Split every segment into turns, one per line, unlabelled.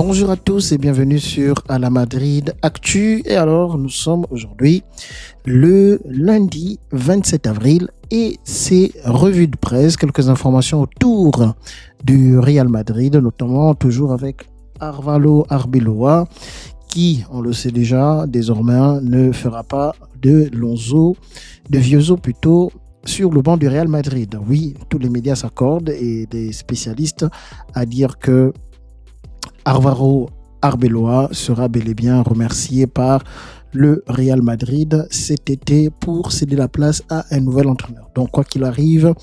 Bonjour à tous et bienvenue sur À la Madrid Actu. Et alors, nous sommes aujourd'hui le lundi 27 avril et c'est revue de presse, quelques informations autour du Real Madrid, notamment toujours avec Álvaro Arbeloa qui, on le sait déjà, désormais ne fera pas de Vieuxo plutôt, sur le banc du Real Madrid. Oui, tous les médias s'accordent et des spécialistes à dire que Álvaro Arbeloa sera bel et bien remercié par le Real Madrid cet été pour céder la place à un nouvel entraîneur. Donc, quoi qu'il arrive,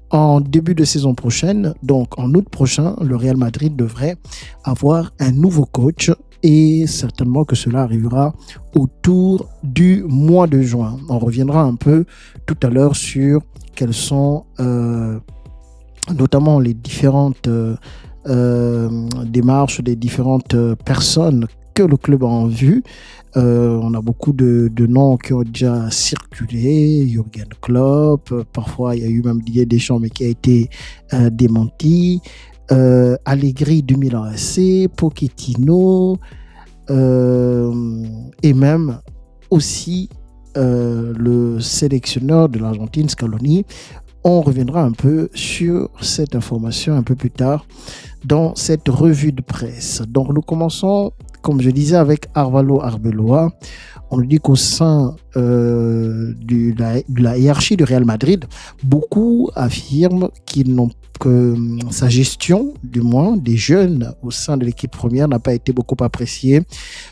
en début de saison prochaine, donc en août prochain, le Real Madrid devrait avoir un nouveau coach et certainement que cela arrivera autour du mois de juin. On reviendra un peu tout à l'heure sur quelles sont notamment les différentes démarches des différentes personnes que le club a en vue. On a beaucoup de noms qui ont déjà circulé, Jürgen Klopp, parfois il y a eu même Didier Deschamps mais qui a été démenti, Allegri du Milan AC, Pochettino et même aussi le sélectionneur de l'Argentine, Scaloni. On reviendra un peu sur cette information un peu plus tard dans cette revue de presse. Donc nous commençons, comme je disais, avec Álvaro Arbeloa. On nous dit qu'au sein de la hiérarchie du Real Madrid, beaucoup affirment que sa gestion, du moins des jeunes au sein de l'équipe première, n'a pas été beaucoup appréciée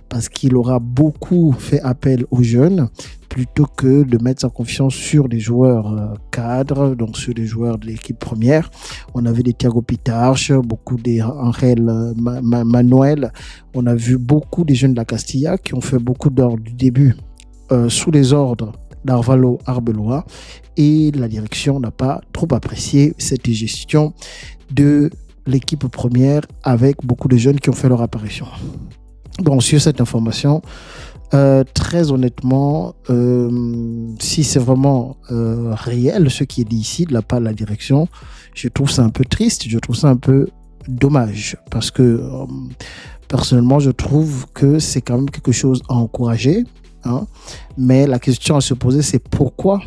parce qu'il aura beaucoup fait appel aux jeunes plutôt que de mettre sa confiance sur des joueurs cadres, donc sur des joueurs de l'équipe première. On a vu des Thiago Pitarch, beaucoup des Angel Manuel. On a vu beaucoup des jeunes de la Castilla qui ont fait beaucoup d'heures du début sous les ordres d'Álvaro Arbeloa et la direction n'a pas trop apprécié cette gestion de l'équipe première avec beaucoup de jeunes qui ont fait leur apparition. Donc sur cette information, très honnêtement, si c'est vraiment réel ce qui est dit ici de la part de la direction, je trouve ça un peu triste, je trouve ça un peu dommage parce que personnellement je trouve que c'est quand même quelque chose à encourager, hein, mais la question à se poser c'est pourquoi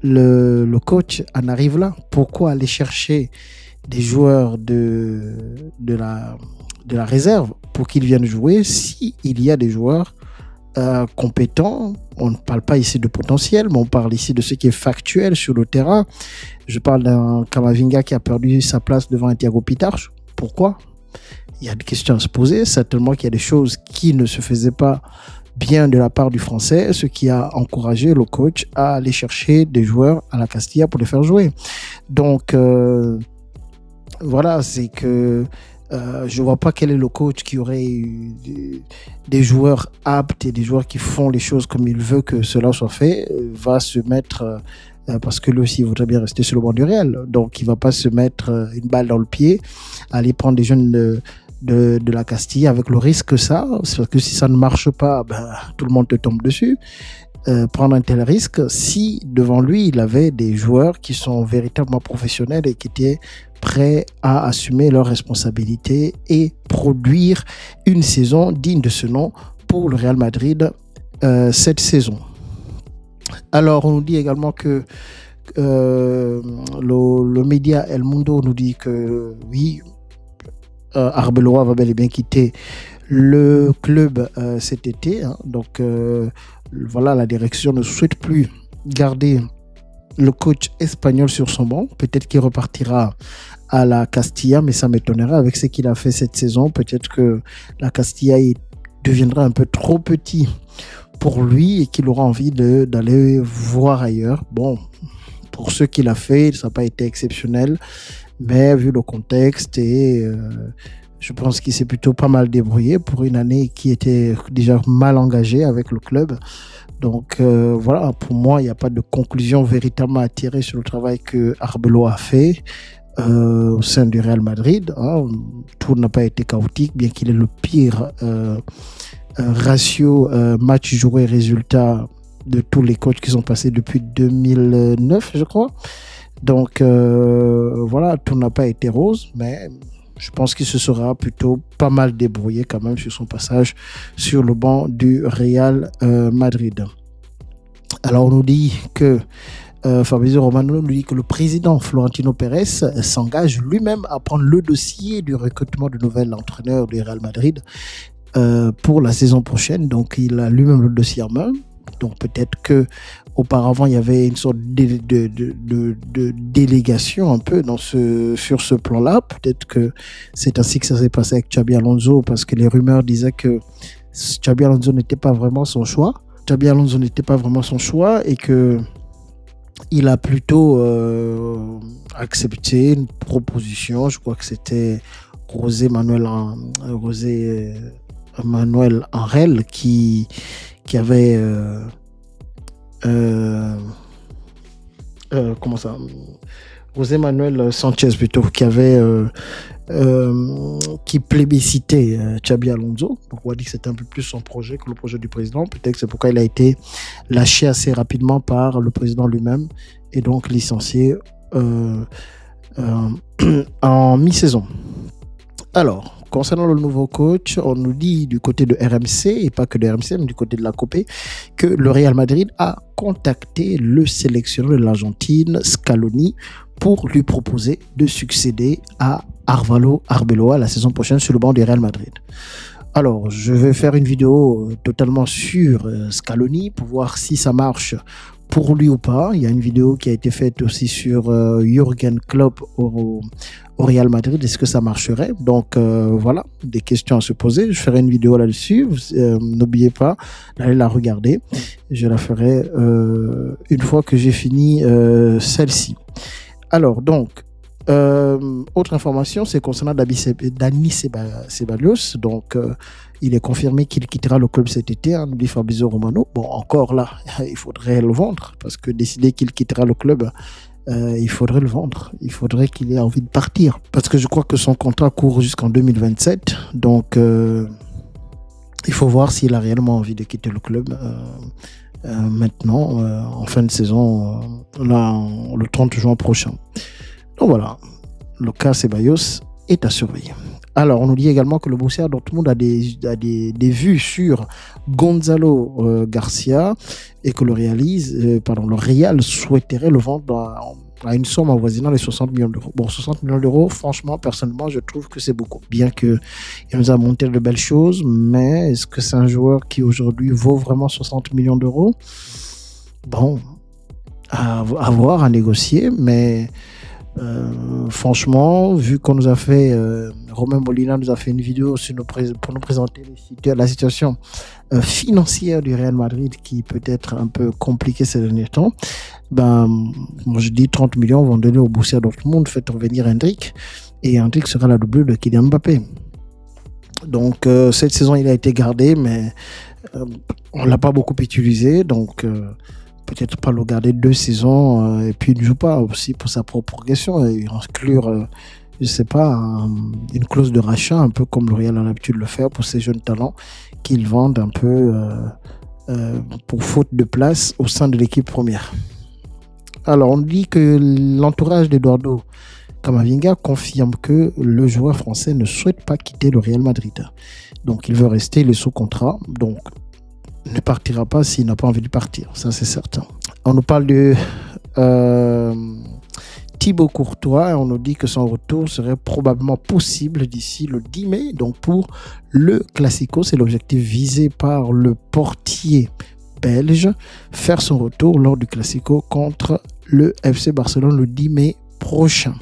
le coach en arrive là, pourquoi aller chercher des joueurs de la réserve pour qu'ils viennent jouer si il y a des joueurs compétents. On ne parle pas ici de potentiel, mais on parle ici de ce qui est factuel sur le terrain. Je parle d'un Camavinga qui a perdu sa place devant un Thiago Pitarch. Pourquoi ? Il y a des questions à se poser. Certainement qu'il y a des choses qui ne se faisaient pas bien de la part du Français, ce qui a encouragé le coach à aller chercher des joueurs à la Castilla pour les faire jouer. Donc, voilà, c'est que je ne vois pas quel est le coach qui aurait eu des joueurs aptes et des joueurs qui font les choses comme il veut que cela soit fait, va se mettre, parce que lui aussi il voudrait bien rester sur le banc du Real, donc il ne va pas se mettre une balle dans le pied, aller prendre des jeunes de la Castille avec le risque que ça, parce que si ça ne marche pas, tout le monde te tombe dessus. Prendre un tel risque si devant lui il avait des joueurs qui sont véritablement professionnels et qui étaient prêts à assumer leurs responsabilités et produire une saison digne de ce nom pour le Real Madrid cette saison. Alors on nous dit également que le média El Mundo nous dit que oui, Arbeloa va bel et bien quitter le club cet été, hein. Donc voilà, la direction ne souhaite plus garder le coach espagnol sur son banc. Peut-être qu'il repartira à la Castilla, mais ça m'étonnerait avec ce qu'il a fait cette saison. Peut-être que la Castilla deviendra un peu trop petit pour lui et qu'il aura envie d'aller voir ailleurs. Bon, pour ce qu'il a fait, ça n'a pas été exceptionnel, mais vu le contexte et je pense qu'il s'est plutôt pas mal débrouillé pour une année qui était déjà mal engagée avec le club. Donc voilà, pour moi, il n'y a pas de conclusion véritablement à tirer sur le travail que Arbeloa a fait au sein du Real Madrid. Hein. Tout n'a pas été chaotique, bien qu'il ait le pire ratio match joué résultat de tous les coachs qui sont passés depuis 2009, je crois. Donc voilà, tout n'a pas été rose, mais je pense qu'il se sera plutôt pas mal débrouillé quand même sur son passage sur le banc du Real Madrid. Alors on nous dit que Fabrizio Romano nous dit que le président Florentino Pérez s'engage lui-même à prendre le dossier du recrutement de nouvel entraîneur du Real Madrid pour la saison prochaine. Donc il a lui-même le dossier en main. Donc peut-être que auparavant il y avait une sorte de délégation un peu sur ce plan-là. Peut-être que c'est ainsi que ça s'est passé avec Xabi Alonso, parce que les rumeurs disaient que Xabi Alonso n'était pas vraiment son choix. Et que il a plutôt accepté une proposition. Je crois que c'était José Manuel Angel qui avait comment ça, José Manuel Sanchez plutôt, qui plébiscitait Xabi Alonso. Donc on va dire que c'était un peu plus son projet que le projet du président. Peut-être que c'est pourquoi il a été lâché assez rapidement par le président lui-même et donc licencié en mi-saison. Alors, concernant le nouveau coach, on nous dit du côté de RMC, et pas que de RMC, mais du côté de la Copé, que le Real Madrid a contacté le sélectionneur de l'Argentine, Scaloni, pour lui proposer de succéder à Álvaro Arbeloa la saison prochaine sur le banc du Real Madrid. Alors, je vais faire une vidéo totalement sur Scaloni pour voir si ça marche pour lui ou pas. Il y a une vidéo qui a été faite aussi sur Jürgen Klopp au Real Madrid. Est-ce que ça marcherait? Donc voilà, des questions à se poser. Je ferai une vidéo là-dessus. N'oubliez pas d'aller la regarder. Je la ferai une fois que j'ai fini celle-ci. Alors donc, autre information, c'est concernant Dani Ceballos. Donc il est confirmé qu'il quittera le club cet été, nous dit Fabrizio Romano. Bon, encore là, il faudrait le vendre, parce que décider qu'il quittera le club, il faudrait le vendre. Il faudrait qu'il ait envie de partir, parce que je crois que son contrat court jusqu'en 2027. Donc il faut voir s'il a réellement envie de quitter le club maintenant, en fin de saison, le 30 juin prochain. Donc voilà, le cas Ceballos est à surveiller. Alors, on nous dit également que le Borussia Dortmund a des vues sur Gonzalo Garcia et que le Real souhaiterait le vendre à une somme avoisinant les 60 millions d'euros. Bon, 60 millions d'euros, franchement, personnellement, je trouve que c'est beaucoup. Bien qu'il nous a monté de belles choses, mais est-ce que c'est un joueur qui aujourd'hui vaut vraiment 60 millions d'euros? Bon, à voir, à négocier, mais franchement, vu qu'on nous a fait, Romain Molina nous a fait une vidéo pour nous présenter la situation financière du Real Madrid qui peut être un peu compliquée ces derniers temps. Moi je dis 30 millions vont donner au Borussia Dortmund, faites revenir Hendrik, et Hendrik sera la doublure de Kylian Mbappé. Donc cette saison il a été gardé, mais on l'a pas beaucoup utilisé, donc peut-être pas le garder 2 saisons et puis il ne joue pas aussi pour sa propre progression et inclure, je sais pas, une clause de rachat, un peu comme le Real a l'habitude de le faire pour ces jeunes talents qu'ils vendent un peu pour faute de place au sein de l'équipe première. Alors on dit que l'entourage d'Eduardo Camavinga confirme que le joueur français ne souhaite pas quitter le Real Madrid. Donc il veut rester, il est sous contrat, donc ne partira pas s'il n'a pas envie de partir, ça c'est certain. On nous parle de Thibaut Courtois et on nous dit que son retour serait probablement possible d'ici le 10 mai. Donc pour le Classico, c'est l'objectif visé par le portier belge, faire son retour lors du Classico contre le FC Barcelone le 10 mai prochain.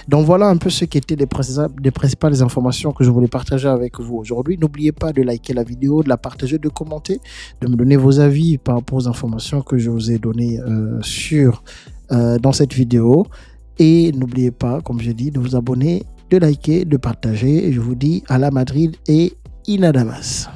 Donc voilà un peu ce qui étaient des principales informations que je voulais partager avec vous aujourd'hui. N'oubliez pas de liker la vidéo, de la partager, de commenter, de me donner vos avis par rapport aux informations que je vous ai données dans cette vidéo. Et n'oubliez pas, comme j'ai dit, de vous abonner, de liker, de partager. Et je vous dis à la Madrid et Inadamas.